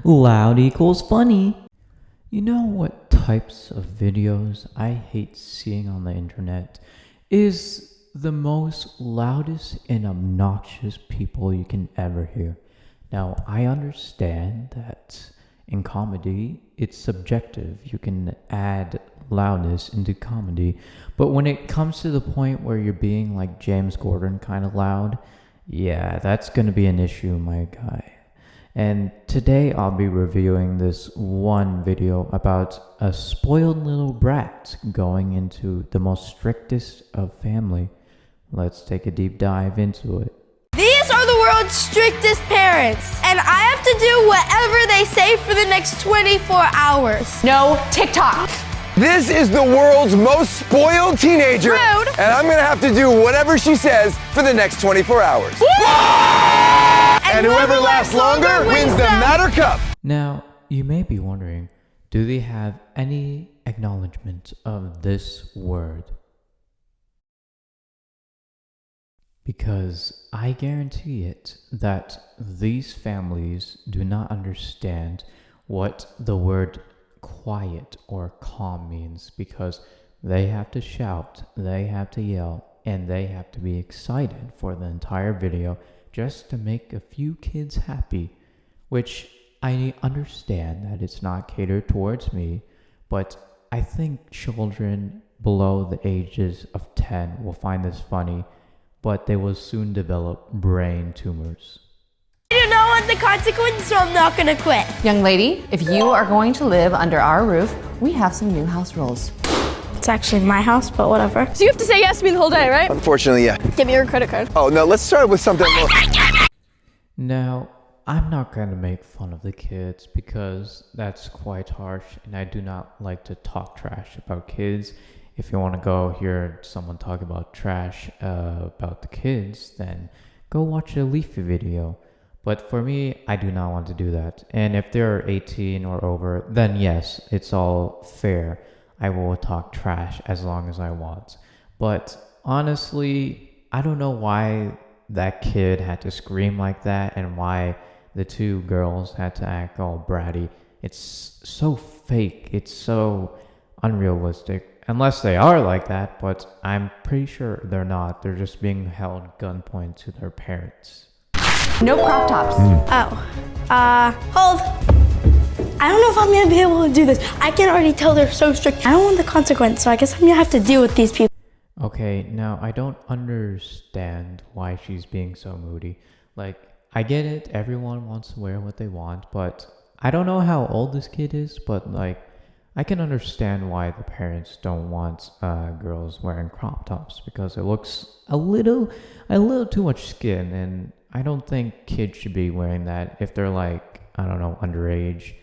Loud equals funny. You know what types of videos I hate seeing on the internet is the most loudest and obnoxious people you can ever hear. Now, I understand that in comedy, it's subjective. You can add loudness into comedy. But when it comes to the point where you're being like James Gordon kind of loud, yeah, that's going to be an issue, my guy. And today I'll be reviewing this one video about a spoiled little brat going into the most strictest of family. Let's take a deep dive into it. These are the world's strictest parents, and I have to do whatever they say for the next 24 hours. No TikTok. This is the world's most spoiled teenager. Rude. And I'm gonna have to do whatever she says for the next 24 hours. And whoever lasts longer wins the Matter Cup. Now, you may be wondering, do they have any acknowledgement of this word? Because I guarantee it that these families do not understand what the word quiet or calm means, because they have to shout, they have to yell, and they have to be excited for the entire video just to make a few kids happy, which I understand that it's not catered towards me, but I think children below the ages of 10 will find this funny, but they will soon develop brain tumors. I don't know what the consequences, so I'm not gonna quit. Young lady, if you are going to live under our roof, we have some new house rules. It's actually my house, but whatever. So you have to say yes to me the whole day, right? Unfortunately, yeah. Give me your credit card. Oh, no, let's start with something more. Now, I'm not going to make fun of the kids because that's quite harsh, and I do not like to talk trash about kids. If you want to go hear someone talk about trash about the kids, then go watch a Leafy video. But for me, I do not want to do that. And if they're 18 or over, then yes, it's all fair. I will talk trash as long as I want. But honestly, I don't know why that kid had to scream like that and why the two girls had to act all bratty. It's so fake. It's so unrealistic. Unless they are like that, but I'm pretty sure they're not. They're just being held gunpoint to their parents. No crop tops. Hold. I don't know if I'm gonna be able to do this. I can already tell they're so strict. I don't want the consequence, so I guess I'm gonna have to deal with these people. Okay, now I don't understand why she's being so moody. Like, I get it, everyone wants to wear what they want, but I don't know how old this kid is, but like, I can understand why the parents don't want girls wearing crop tops, because it looks a little too much skin, and I don't think kids should be wearing that if they're like, I don't know, underage.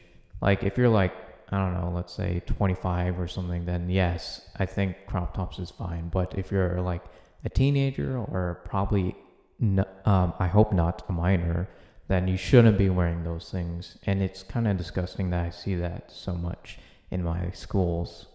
Like, if you're like, I don't know, let's say 25 or something, then yes, I think crop tops is fine. But if you're like a teenager or probably, I hope not a minor, then you shouldn't be wearing those things. And it's kind of disgusting that I see that so much in my schools.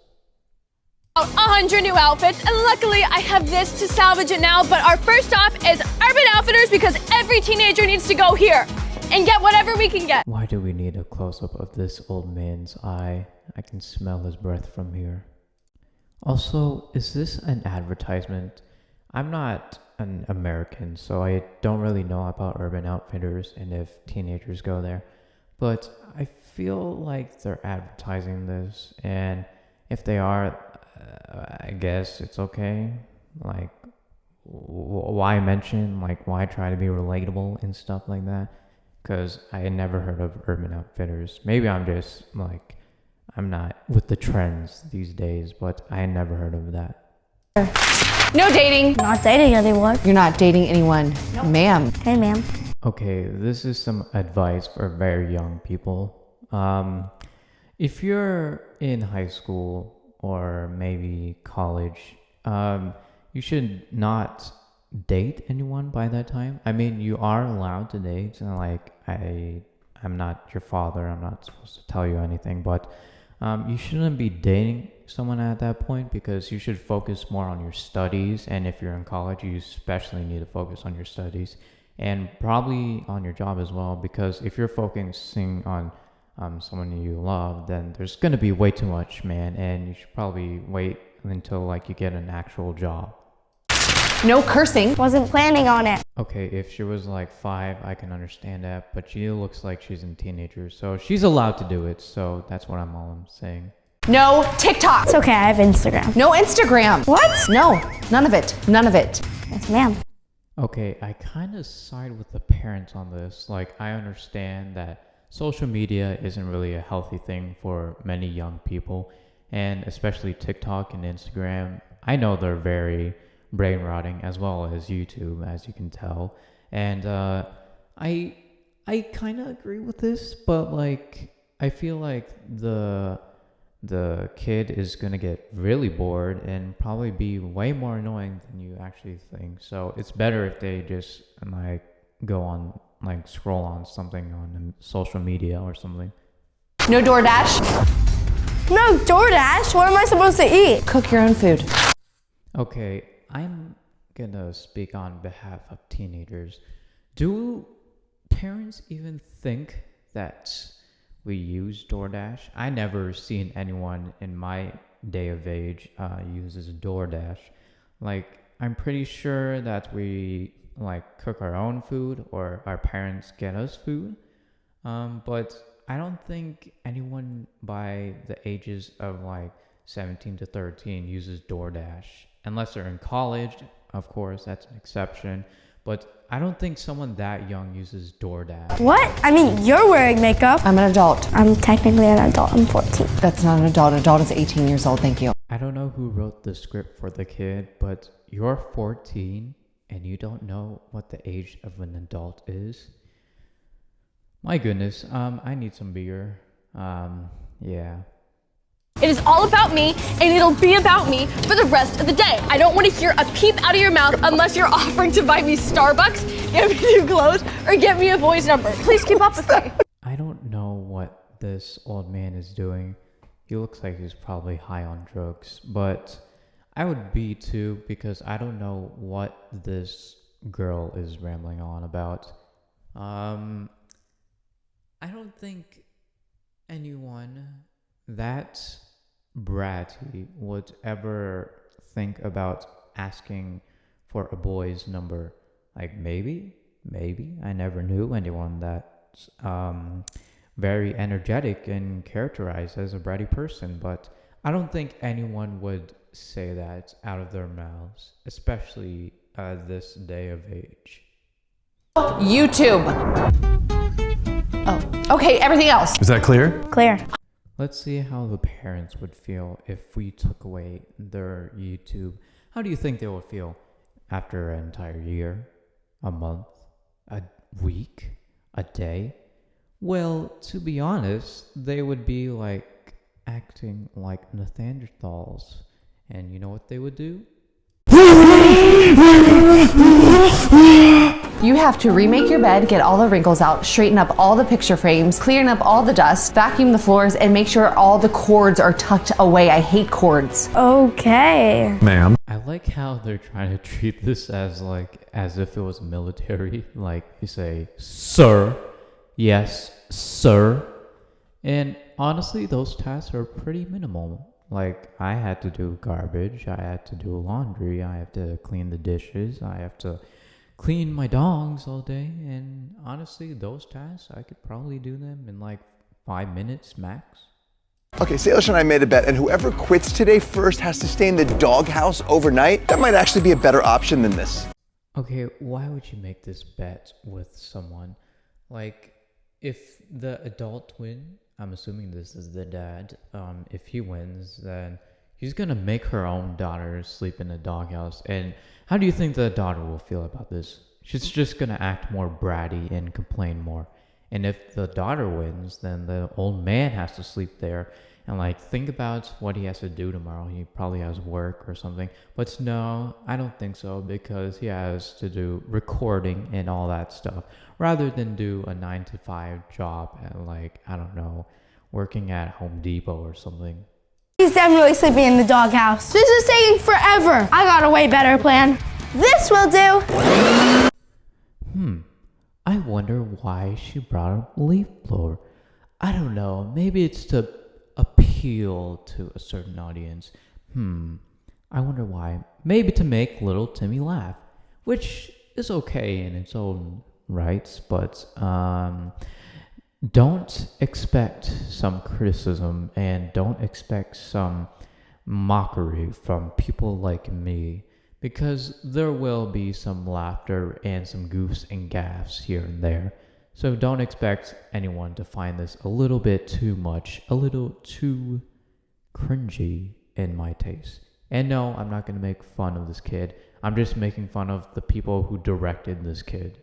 100 new outfits, and luckily I have this to salvage it now, but our first stop is Urban Outfitters because every teenager needs to go here and get whatever we can get. Why do we need a close-up of this old man's eye? I can smell his breath from here. Also, is this an advertisement? I'm not an American, so I don't really know about Urban Outfitters and if teenagers go there. But I feel like they're advertising this, and if they are, I guess it's okay. Like, why mention, like, why try to be relatable and stuff like that? Because I had never heard of Urban Outfitters. Maybe I'm just, like, I'm not with the trends these days, but I had never heard of that. No dating. Not dating anyone. You're not dating anyone, ma'am. Hey, ma'am. Okay, this is some advice for very young people. If you're in high school or maybe college, you should not date anyone by that time. I mean, you are allowed to date, and like, I'm not your father, I'm not supposed to tell you anything, but you shouldn't be dating someone at that point, because you should focus more on your studies. And if you're in college, you especially need to focus on your studies and probably on your job as well, because if you're focusing on someone you love, then there's gonna be way too much, man, and you should probably wait until like you get an actual job. No cursing. Wasn't planning on it. Okay, if she was like 5, I can understand that, but she looks like she's a teenager, so she's allowed to do it, so that's what I'm saying. No TikTok. It's okay, I have Instagram. No Instagram. What? No, none of it. None of it. Yes, ma'am. Okay, I kind of side with the parents on this. Like, I understand that social media isn't really a healthy thing for many young people, and especially TikTok and Instagram. I know they're very brain rotting, as well as YouTube, as you can tell. And I kind of agree with this, but like I feel like the kid is gonna get really bored and probably be way more annoying than you actually think. So it's better if they just like go on, like scroll on something on social media or something. No DoorDash. No DoorDash? What am I supposed to eat? Cook your own food. Okay, I'm gonna speak on behalf of teenagers. Do parents even think that we use DoorDash? I never seen anyone in my day of age uses DoorDash. Like, I'm pretty sure that we like cook our own food or our parents get us food. But I don't think anyone by the ages of like 17 to 13 uses DoorDash. Unless they're in college, of course, that's an exception. But I don't think someone that young uses DoorDash. What? I mean, you're wearing makeup. I'm an adult. I'm technically an adult. I'm 14. That's not an adult. Adult is 18 years old. Thank you. I don't know who wrote the script for the kid, but you're 14 and you don't know what the age of an adult is? My goodness, I need some beer. Yeah. It is all about me, and it'll be about me for the rest of the day. I don't want to hear a peep out of your mouth unless you're offering to buy me Starbucks, get me new clothes, or get me a boy's number. Please keep up with me. I don't know what this old man is doing. He looks like he's probably high on drugs, but I would be too, because I don't know what this girl is rambling on about. I don't think anyone that bratty would ever think about asking for a boy's number. Like, maybe I never knew anyone that's very energetic and characterized as a bratty person, but I don't think anyone would say that out of their mouths, especially at this day of age. YouTube. Oh, okay, everything else. Is that clear? Clear. Let's see how the parents would feel if we took away their YouTube. How do you think they would feel after an entire year, a month, a week, a day? Well, to be honest, they would be like acting like Thals. And you know what they would do? You have to remake your bed, get all the wrinkles out, straighten up all the picture frames, clean up all the dust, vacuum the floors, and make sure all the cords are tucked away. I hate cords. Okay. Ma'am. I like how they're trying to treat this as if it was military. Like, you say, sir. Yes, sir. And honestly, those tasks are pretty minimal. Like, I had to do garbage, I had to do laundry, I have to clean the dishes, I have to clean my dogs all day, and honestly, those tasks, I could probably do them in like 5 minutes max. Okay, Salish and I made a bet, and whoever quits today first has to stay in the doghouse overnight. That might actually be a better option than this. Okay, why would you make this bet with someone? Like, if the adult win, I'm assuming this is the dad, if he wins, then he's gonna make her own daughter sleep in the doghouse. And how do you think the daughter will feel about this? She's just gonna act more bratty and complain more. And if the daughter wins, then the old man has to sleep there. And like, think about what he has to do tomorrow. He probably has work or something. But no, I don't think so, because he has to do recording and all that stuff, rather than do a 9-to-5 job at like, I don't know, working at Home Depot or something. He's definitely sleeping in the doghouse. This is taking forever. I got a way better plan. This will do. I wonder why she brought a leaf blower. I don't know. Maybe it's to appeal to a certain audience. I wonder why. Maybe to make little Timmy laugh, which is okay in its own rights, but don't expect some criticism and don't expect some mockery from people like me, because there will be some laughter and some goofs and gaffs here and there. So don't expect anyone to find this a little bit too much, a little too cringy in my taste. And no, I'm not going to make fun of this kid. I'm just making fun of the people who directed this kid.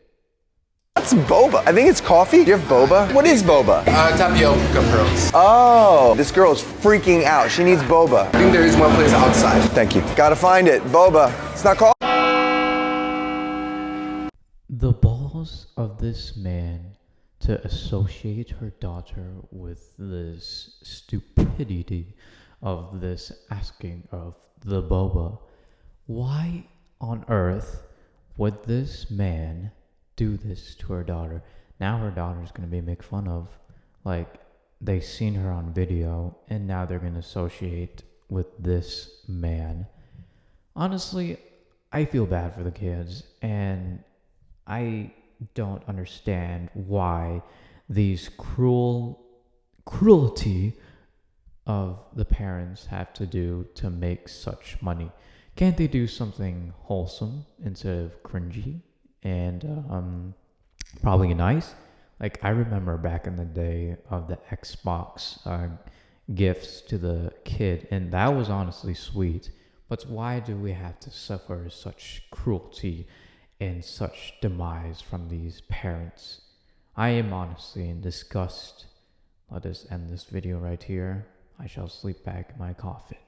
What's boba? I think it's coffee. Do you have boba? What is boba? Tapioca pearls. Oh, this girl is freaking out. She needs boba. I think there is one place outside. Thank you. Gotta find it. Boba. It's not coffee. The balls of this man to associate her daughter with this stupidity of this asking of the boba. Why on earth would this man do this to her daughter? Now her daughter's gonna be made fun of. Like, they seen her on video and now they're gonna associate with this man. Honestly, I feel bad for the kids, and I don't understand why these cruelty of the parents have to do to make such money. Can't they do something wholesome instead of cringy and probably nice? Like, I remember back in the day of the Xbox gifts to the kid, and that was honestly sweet. But why do we have to suffer such cruelty and such demise from these parents? I am honestly in disgust. Let us end this video right here. I shall sleep back in my coffin.